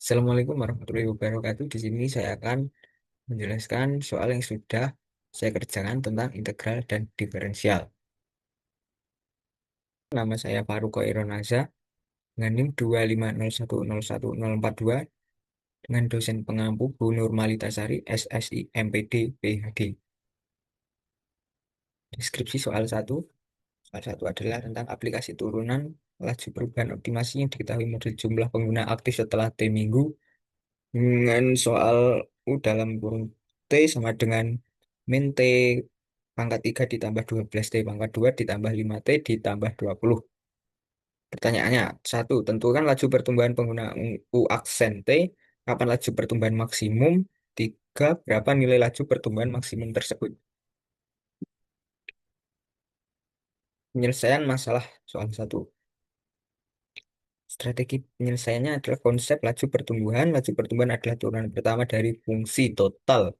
Assalamualaikum warahmatullahi wabarakatuh. Di sini saya akan menjelaskan soal yang sudah saya kerjakan tentang integral dan diferensial. Nama saya Faruq Khaironaza dengan NIM 250101042 dengan dosen pengampu Bu Nurmalitasari SSI MPD PhD. Deskripsi soal satu adalah tentang aplikasi turunan laju perubahan optimasi yang diketahui model jumlah pengguna aktif setelah T minggu dengan soal U dalam kurung T sama dengan min T pangkat 3 ditambah 12 T pangkat 2 ditambah 5 T ditambah 20. Pertanyaannya, satu, tentukan laju pertumbuhan pengguna U aksen T, kapan laju pertumbuhan maksimum, tiga, berapa nilai laju pertumbuhan maksimum tersebut. Penyelesaian masalah soal satu. Strategi penyelesaiannya adalah konsep laju pertumbuhan. Laju pertumbuhan adalah turunan pertama dari fungsi total,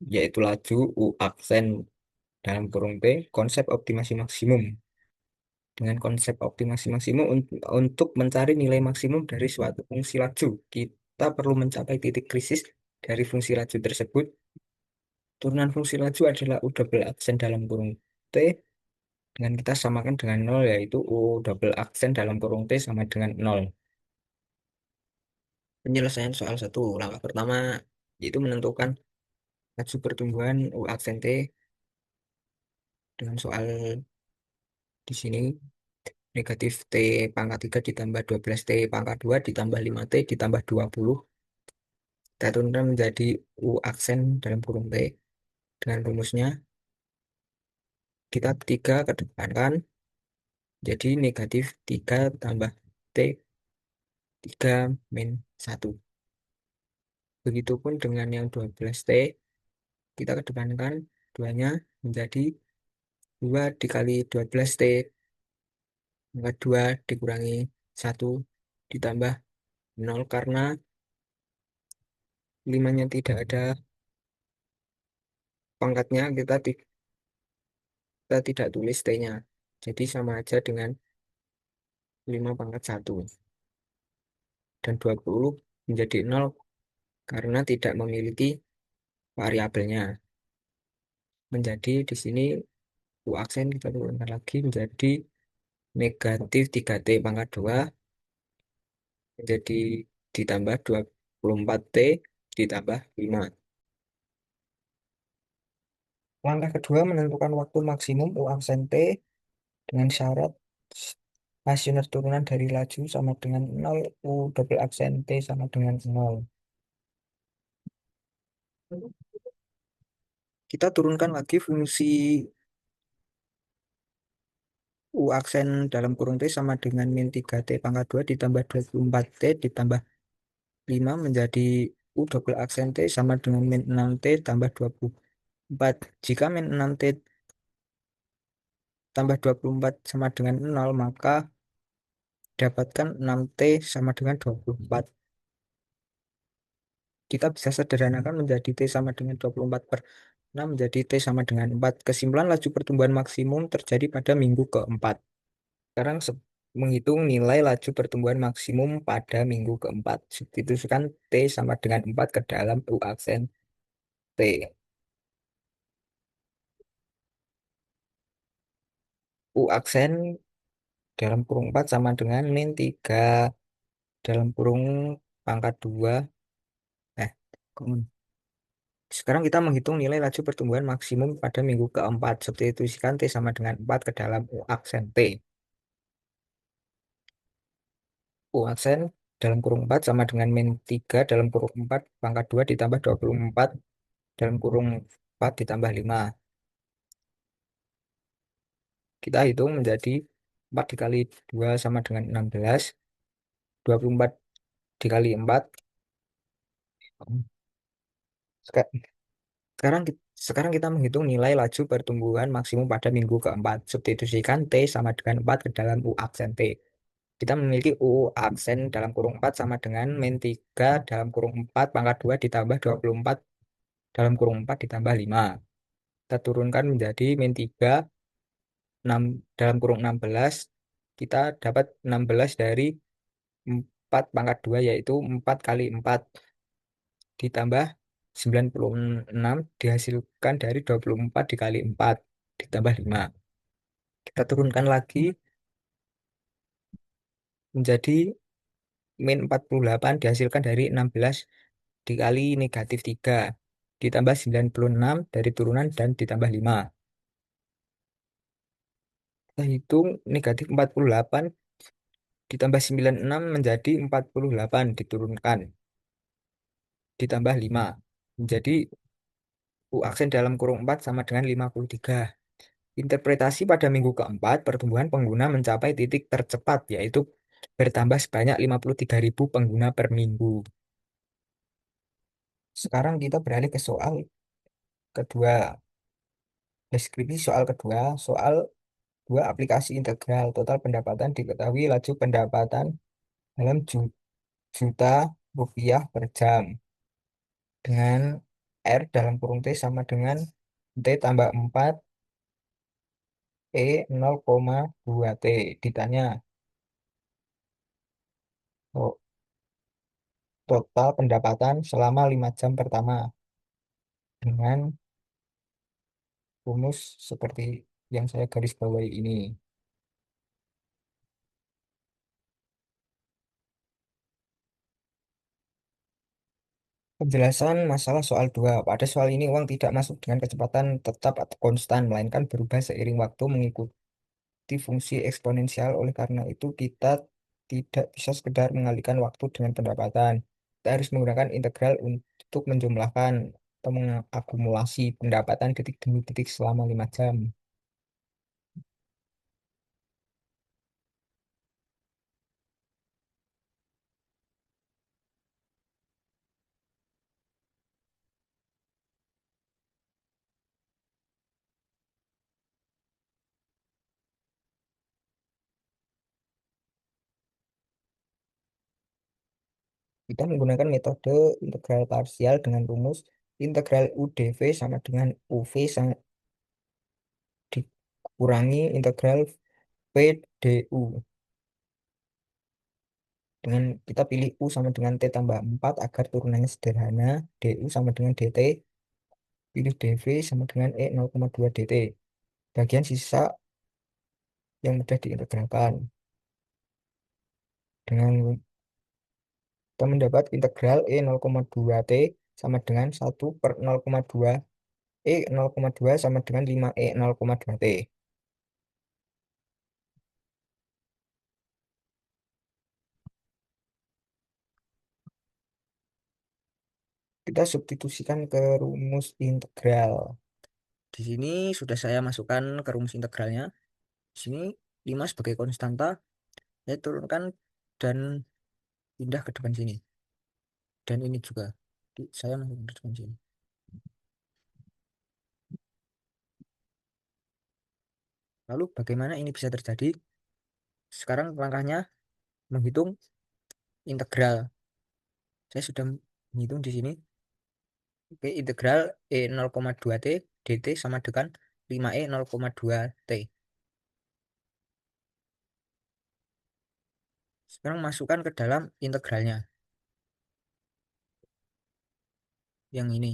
yaitu laju U aksen dalam kurung T, konsep optimasi maksimum. Dengan konsep optimasi maksimum untuk mencari nilai maksimum dari suatu fungsi laju, kita perlu mencapai titik krisis dari fungsi laju tersebut. Turunan fungsi laju adalah U double aksen dalam kurung T dengan kita samakan dengan nol, yaitu U double aksen dalam kurung T sama dengan nol. Penyelesaian soal satu, langkah pertama yaitu menentukan laju pertumbuhan U aksen T dengan soal di sini negatif T pangkat 3 ditambah 12 T pangkat 2 ditambah 5 T ditambah 20. Kita turunkan menjadi U aksen dalam kurung T. Dengan rumusnya, kita 3 kedepankan, jadi negatif 3 tambah T, 3 min 1. Begitupun dengan yang 12 T, kita kedepankan 2-nya menjadi 2 dikali 12 T, maka 2 dikurangi 1 ditambah 0 karena 5-nya tidak ada pangkatnya, kita tidak tulis T-nya. Jadi sama aja dengan 5 pangkat 1. Dan 20 menjadi 0 karena tidak memiliki variabelnya. Menjadi di sini U aksen kita turunkan lagi menjadi negatif 3T pangkat 2 menjadi ditambah 24T ditambah 5. Langkah kedua menentukan waktu maksimum U aksen T dengan syarat hasil turunan dari laju sama dengan 0, U double aksen T sama dengan 0. Kita turunkan lagi fungsi U aksen dalam kurung T sama dengan min 3T pangkat 2 ditambah 24T ditambah 5 menjadi U double aksen T sama dengan min 6T tambah 24. Jika min 6T tambah 24 sama dengan 0, maka dapatkan 6T sama dengan 24. Kita bisa sederhanakan menjadi T sama dengan 24 per 6 menjadi T sama dengan 4. Kesimpulan laju pertumbuhan maksimum terjadi pada minggu keempat. Sekarang menghitung nilai laju pertumbuhan maksimum pada minggu keempat. Substitusikan T sama dengan 4 ke dalam U aksen T. U aksen dalam kurung 4 sama dengan min 3 dalam kurung pangkat 2. Eh, kok- Sekarang kita menghitung nilai laju pertumbuhan maksimum pada minggu keempat. Substitusikan T sama dengan 4 ke dalam U aksen T. U aksen dalam kurung 4 sama dengan min 3 dalam kurung 4 pangkat 2 ditambah 24 dalam kurung 4 ditambah 5. Kita hitung menjadi 4 dikali 2 sama dengan 16. 24 dikali 4. Seka- Sekarang, sekarang kita menghitung nilai laju pertumbuhan maksimum pada minggu keempat. Substitusikan T sama dengan 4 ke dalam U aksen T. Kita memiliki U aksen dalam kurung 4 sama dengan min 3 dalam kurung 4 pangkat 2 ditambah 24 dalam kurung 4 ditambah 5. Kita turunkan menjadi min 3 6 dalam kurung 16. Kita dapat 16 dari 4 pangkat 2 yaitu 4 kali 4 ditambah 96 dihasilkan dari 24 dikali 4 ditambah 5. Kita turunkan lagi menjadi min 48 dihasilkan dari 16 dikali negatif 3 ditambah 96 dari turunan dan ditambah 5. Kita hitung negatif 48 ditambah 96 menjadi 48 diturunkan ditambah 5 menjadi U aksen dalam kurung 4 sama dengan 53. Interpretasi pada minggu keempat, pertumbuhan pengguna mencapai titik tercepat, yaitu bertambah sebanyak 53.000 pengguna per minggu. Sekarang kita beralih ke soal kedua. Deskripsi soal kedua, soal dua aplikasi integral. Total pendapatan diketahui laju pendapatan dalam juta rupiah per jam. Dengan R dalam kurung T sama dengan T tambah 4 E 0,2 T. Ditanya oh, total pendapatan selama 5 jam pertama dengan rumus seperti yang saya garis bawahi ini. Penjelasan masalah soal 2. Pada soal ini uang tidak masuk dengan kecepatan tetap atau konstan, melainkan berubah seiring waktu mengikuti fungsi eksponensial. Oleh karena itu, kita tidak bisa sekedar mengalihkan waktu dengan pendapatan. Kita harus menggunakan integral untuk menjumlahkan atau mengakumulasi pendapatan detik demi detik selama 5 jam. Kita menggunakan metode integral parsial dengan rumus integral UdV sama dengan UV sama dikurangi integral PdU. Dengan kita pilih U sama dengan T tambah 4 agar turunannya sederhana. DU sama dengan DT. Pilih DV sama dengan E 0,2 DT. Bagian sisa yang mudah diintegralkan. Dengan kita mendapat integral E 0,2 T sama dengan 1/0,2 E 0,2 sama dengan 5 E 0,2 T. Kita substitusikan ke rumus integral. Di sini sudah saya masukkan ke rumus integralnya. Di sini 5 sebagai konstanta, saya turunkan dan pindah ke depan sini. Dan ini juga saya masukkan ke depan sini. Lalu bagaimana ini bisa terjadi? Sekarang langkahnya menghitung integral. Saya sudah menghitung di sini. Oke, integral E 0,2 T dt sama dengan 5E 0,2 T. Sekarang masukkan ke dalam integralnya. Yang ini.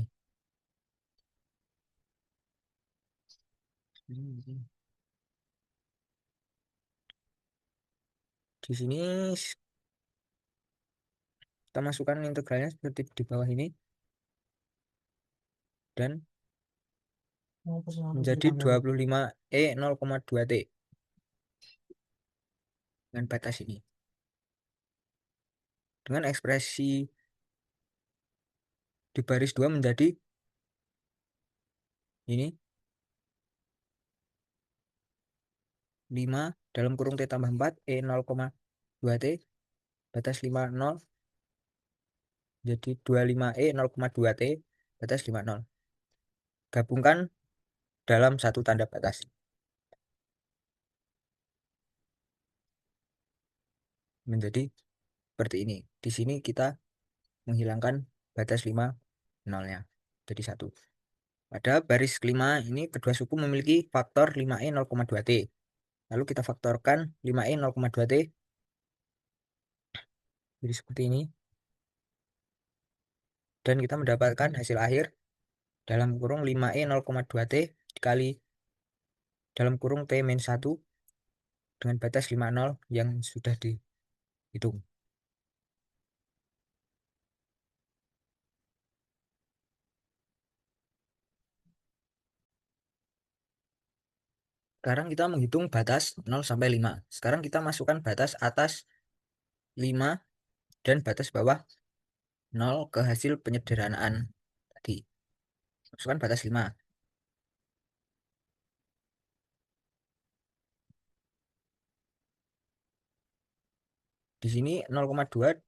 Di sini kita masukkan integralnya seperti di bawah ini. Dan menjadi 25E 0,2 T. Dengan batas ini. Dengan ekspresi di baris 2 menjadi ini 5 dalam kurung T tambah 4 E 0,2 T batas 50 jadi 25 E 0,2 T batas 50. Gabungkan dalam satu tanda batas. Menjadi seperti ini. Di sini kita menghilangkan batas 5 nolnya. Jadi 1. Pada baris kelima ini kedua suku memiliki faktor 5E 0,2 T. Lalu kita faktorkan 5E 0,2 T Jadi seperti ini. Dan kita mendapatkan hasil akhir dalam kurung 5E 0,2T dikali dalam kurung T-1 dengan batas 50 yang sudah dihitung. Sekarang kita menghitung batas 0 sampai 5. Sekarang kita masukkan batas atas 5 dan batas bawah 0 ke hasil penyederhanaan tadi. Masukkan batas 5. Di sini 0,2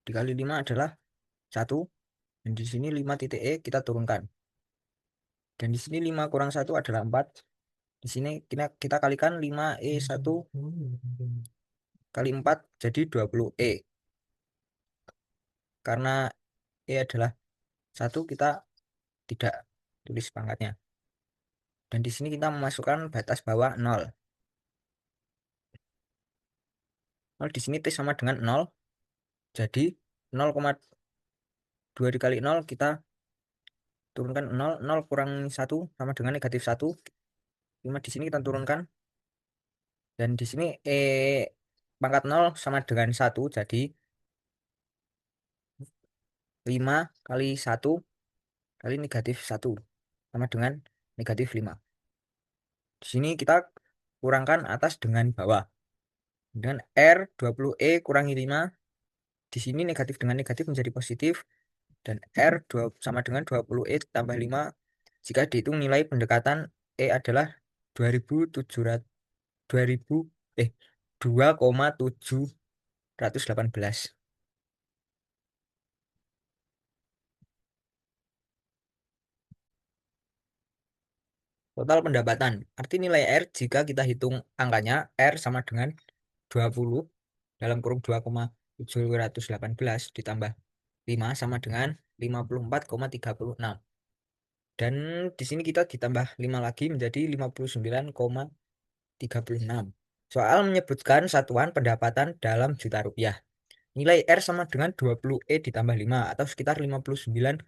dikali 5 adalah 1. Dan di sini 5 titik E kita turunkan. Dan di sini 5 kurang 1 adalah 4. Di sini kita kalikan 5E1 kali 4 jadi 20E. Karena E adalah 1, kita tidak tulis pangkatnya. Dan di sini kita memasukkan batas bawah 0. 0 di sini T sama dengan 0. Jadi 0,2 dikali 0 kita turunkan 0. 0 kurang 1 sama dengan negatif 1. 5 di sini kita turunkan. Dan di sini pangkat 0 sama dengan 1. Jadi 5 kali 1 kali negatif 1 sama dengan negatif 5. Di sini kita kurangkan atas dengan bawah. Dengan R 20E kurangi 5. Di sini negatif dengan negatif menjadi positif. Dan R sama dengan 20E tambah 5. Jika dihitung nilai pendekatan E adalah 2700 2000 2,718. Total pendapatan. Arti nilai R jika kita hitung angkanya R sama dengan 20 dalam kurung 2,718 ditambah 5 sama dengan 54,36. Dan di sini kita ditambah 5 lagi menjadi 59,36. Soal menyebutkan satuan pendapatan dalam juta rupiah. Nilai R sama dengan 20E ditambah 5 atau sekitar 59,36.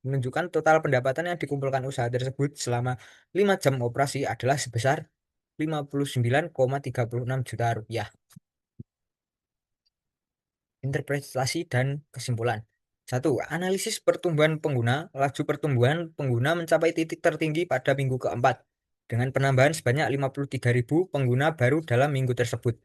Menunjukkan total pendapatan yang dikumpulkan usaha tersebut selama 5 jam operasi adalah sebesar 59,36 juta rupiah. Interpretasi dan kesimpulan. 1. Analisis pertumbuhan pengguna. Laju pertumbuhan pengguna mencapai titik tertinggi pada minggu keempat dengan penambahan sebanyak 53.000 pengguna baru dalam minggu tersebut.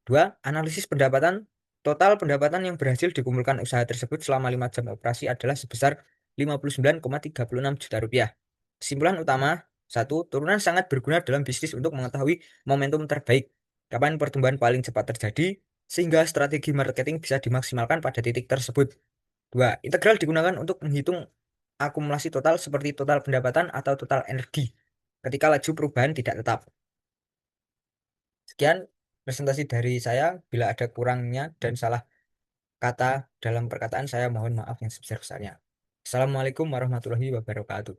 2. Analisis pendapatan. Total pendapatan yang berhasil dikumpulkan usaha tersebut selama 5 jam operasi adalah sebesar 59,36 juta rupiah. Kesimpulan utama. 1. Turunan sangat berguna dalam bisnis untuk mengetahui momentum terbaik, kapan pertumbuhan paling cepat terjadi, sehingga strategi marketing bisa dimaksimalkan pada titik tersebut. 2. Integral digunakan untuk menghitung akumulasi total seperti total pendapatan atau total energi ketika laju perubahan tidak tetap. Sekian presentasi dari saya. Bila ada kurangnya dan salah kata dalam perkataan, saya mohon maaf yang sebesar-besarnya. Assalamualaikum warahmatullahi wabarakatuh.